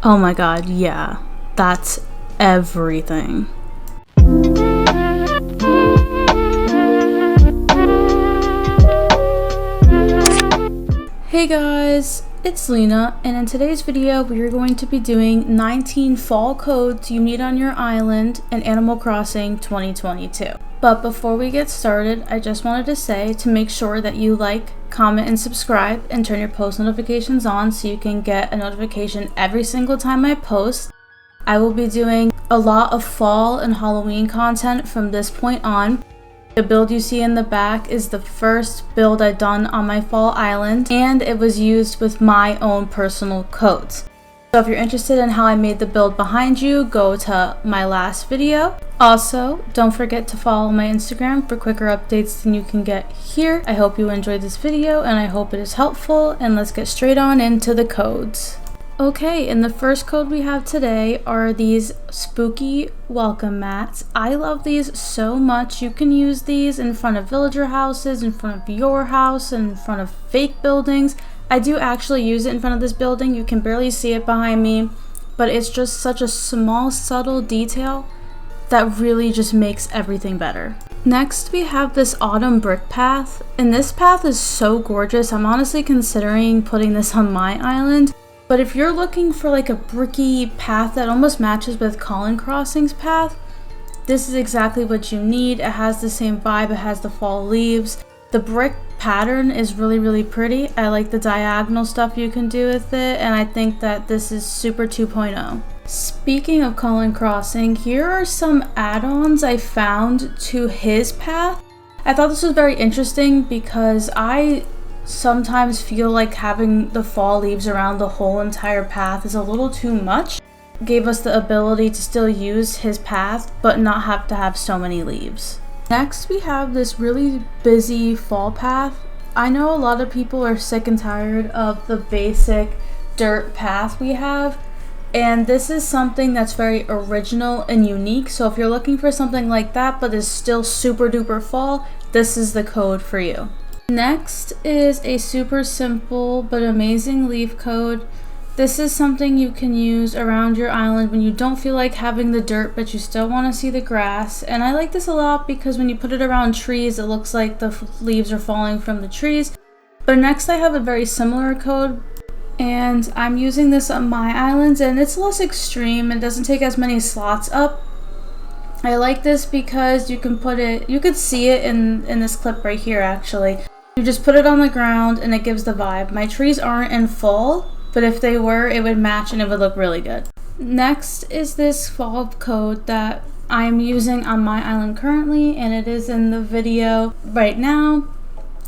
Oh my god, yeah. That's everything. Hey guys, it's Lena, and in today's video we are going to be doing 19 fall codes you need on your island in Animal Crossing 2022. But before we get started, I just wanted to say to make sure that you like, comment, and subscribe, and turn your post notifications on so you can get a notification every single time I post. I will be doing a lot of fall and Halloween content from this point on. The build you see in the back is the first build I've done on my fall island, and it was used with my own personal codes. So if you're interested in how I made the build behind you, go to my last video. Also, don't forget to follow my Instagram for quicker updates than you can get here. I hope you enjoyed this video and I hope it is helpful, and let's get straight on into the codes. Okay, and the first code we have today are these spooky welcome mats. I love these so much. You can use these in front of villager houses, in front of your house, in front of fake buildings. I do actually use it in front of this building. You can barely see it behind me, but it's just such a small, subtle detail that really just makes everything better. Next, we have this autumn brick path, and this path is so gorgeous. I'm honestly considering putting this on my island. But if you're looking for like a bricky path that almost matches with Colin Crossing's path, this is exactly what you need. It has the same vibe, it has the fall leaves. The brick pattern is really pretty. I like the diagonal stuff you can do with it, and I think that this is super 2.0. Speaking of Colin Crossing, here are some add-ons I found to his path. I thought this was very interesting because I sometimes feel like having the fall leaves around the whole entire path is a little too much. Gave us the ability to still use his path but not have to have so many leaves. Next, we have this really busy fall path. I know a lot of people are sick and tired of the basic dirt path we have, and this is something that's very original and unique. So if you're looking for something like that but is still super duper fall, this is the code for you. Next is a super simple but amazing leaf code. This is something you can use around your island when you don't feel like having the dirt but you still want to see the grass. And I like this a lot because when you put it around trees, it looks like the leaves are falling from the trees. But next I have a very similar code, and I'm using this on my island, and it's less extreme. It doesn't take as many slots up. I like this because you can put it, you could see it in this clip right here actually. You just put it on the ground and it gives the vibe. My trees aren't in fall, but if they were, it would match and it would look really good. Next is this fall code that I'm using on my island currently, and it is in the video right now.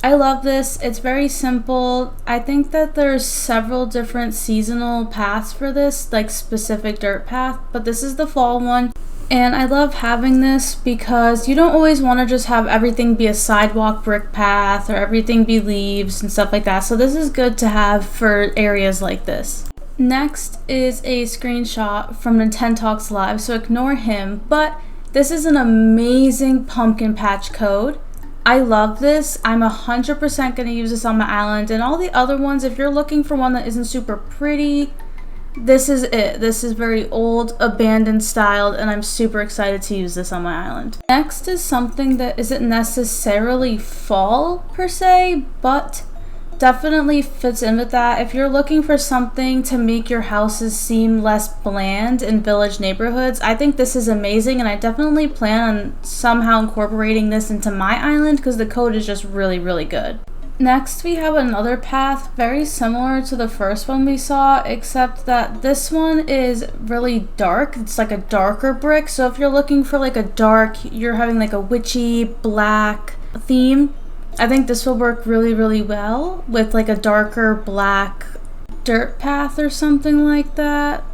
I love this. It's very simple. I think that there's several different seasonal paths for this, like specific dirt path, but this is the fall one. And I love having this because you don't always want to just have everything be a sidewalk brick path or everything be leaves and stuff like that. So this is good to have for areas like this. Next is a screenshot from Nintendo Talks Live, so ignore him. But this is an amazing pumpkin patch code. I love this. I'm 100% going to use this on my island. And all the other ones, if you're looking for one that isn't super pretty, this is it. This is very old, abandoned styled, and I'm super excited to use this on my island. Next is something that isn't necessarily fall per se, but definitely fits in with that. If you're looking for something to make your houses seem less bland in village neighborhoods, I think this is amazing, and I definitely plan on somehow incorporating this into my island because the code is just really good. Next, we have another path very similar to the first one we saw, except that this one is really dark. It's like a darker brick. So if you're looking for like a dark, you're having like a witchy black theme, I think this will work really well with like a darker black dirt path or something like that.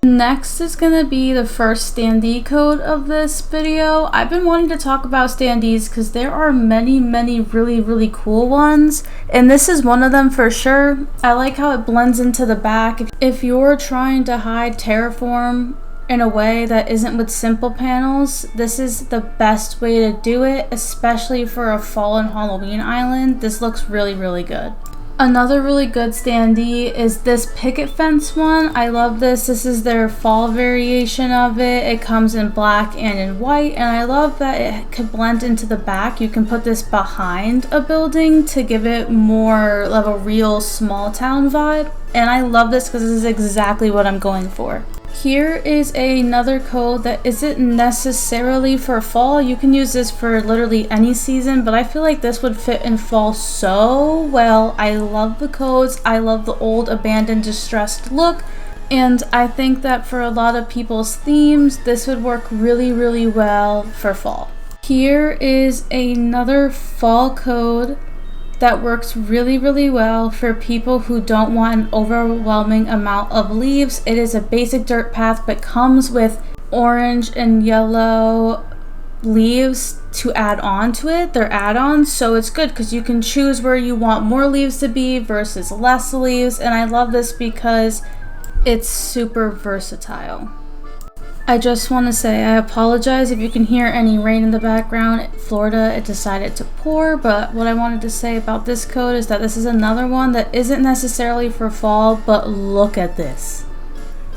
Next is going to be the first standee code of this video. I've been wanting to talk about standees because there are many really cool ones, and this is one of them for sure. I like how it blends into the back. If you're trying to hide terraform in a way that isn't with simple panels, this is the best way to do it, especially for a fall and Halloween island. This looks really good. Another really good standee is this picket fence one. I love this. This is their fall variation of it. It comes in black and in white, and I love that it could blend into the back. You can put this behind a building to give it more of a real small town vibe, and I love this because this is exactly what I'm going for. Here is another code that isn't necessarily for fall. You can use this for literally any season, but I feel like this would fit in fall so well. I love the codes. I love the old abandoned distressed look, and I think that for a lot of people's themes, this would work really, really well for fall. Here is another fall code that works really, really well for people who don't want an overwhelming amount of leaves. It is a basic dirt path, but comes with orange and yellow leaves to add on to it. They're add-ons, so it's good because you can choose where you want more leaves to be versus less leaves, and I love this because it's super versatile. I just want to say I apologize if you can hear any rain in the background. Florida, it decided to pour, but what I wanted to say about this code is that this is another one that isn't necessarily for fall, but look at this.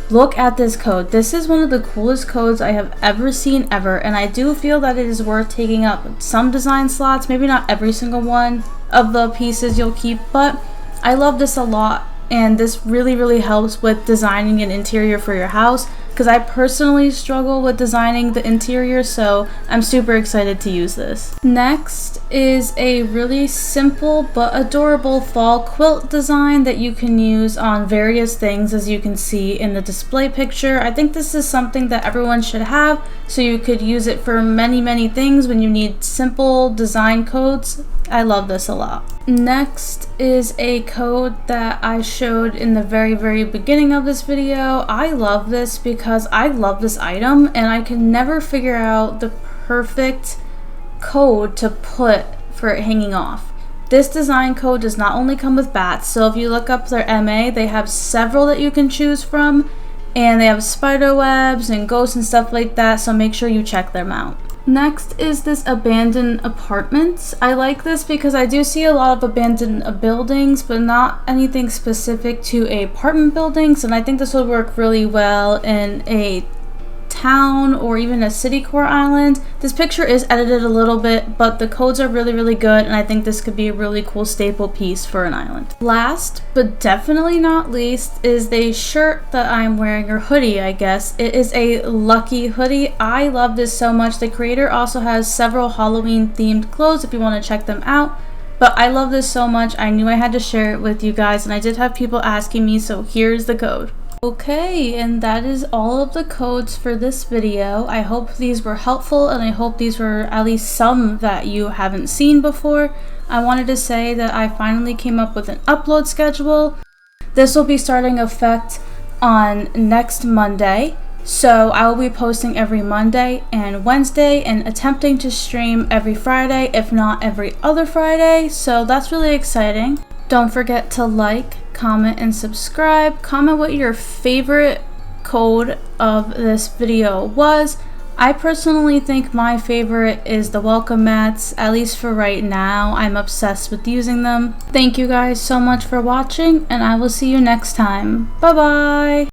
Look at this code. This is one of the coolest codes I have ever seen ever, and I do feel that it is worth taking up some design slots, maybe not every single one of the pieces you'll keep, but I love this a lot, and this really, really helps with designing an interior for your house, because I personally struggle with designing the interior, so I'm super excited to use this. Next is a really simple but adorable fall quilt design that you can use on various things, as you can see in the display picture. I think this is something that everyone should have, so you could use it for many, many things when you need simple design codes. I love this a lot. Next is a code that I showed in the very, very beginning of this video. I love this because I love this item and I can never figure out the perfect code to put for it hanging off. This design code does not only come with bats, so if you look up their MA, they have several that you can choose from, and they have spider webs and ghosts and stuff like that, so make sure you check them out. Next is this abandoned apartments. I like this because I do see a lot of abandoned buildings, but not anything specific to apartment buildings, and I think this would work really well in a town or even a city core island. This picture is edited a little bit, but the codes are really, really good, and I think this could be a really cool staple piece for an island. Last but definitely not least is the shirt that I'm wearing, or hoodie I guess. It is a lucky hoodie. I love this so much. The creator also has several Halloween themed clothes if you want to check them out, but I love this so much. I knew I had to share it with you guys, and I did have people asking me, so here's the code. Okay, and that is all of the codes for this video. I hope these were helpful, and I hope these were at least some that you haven't seen before. I wanted to say that I finally came up with an upload schedule. This will be starting effect on next Monday, so I will be posting every Monday and Wednesday and attempting to stream every Friday, if not every other Friday, so that's really exciting. Don't forget to like, comment, and subscribe. Comment what your favorite code of this video was. I personally think my favorite is the welcome mats, at least for right now. I'm obsessed with using them. Thank you guys so much for watching, and I will see you next time. Bye bye!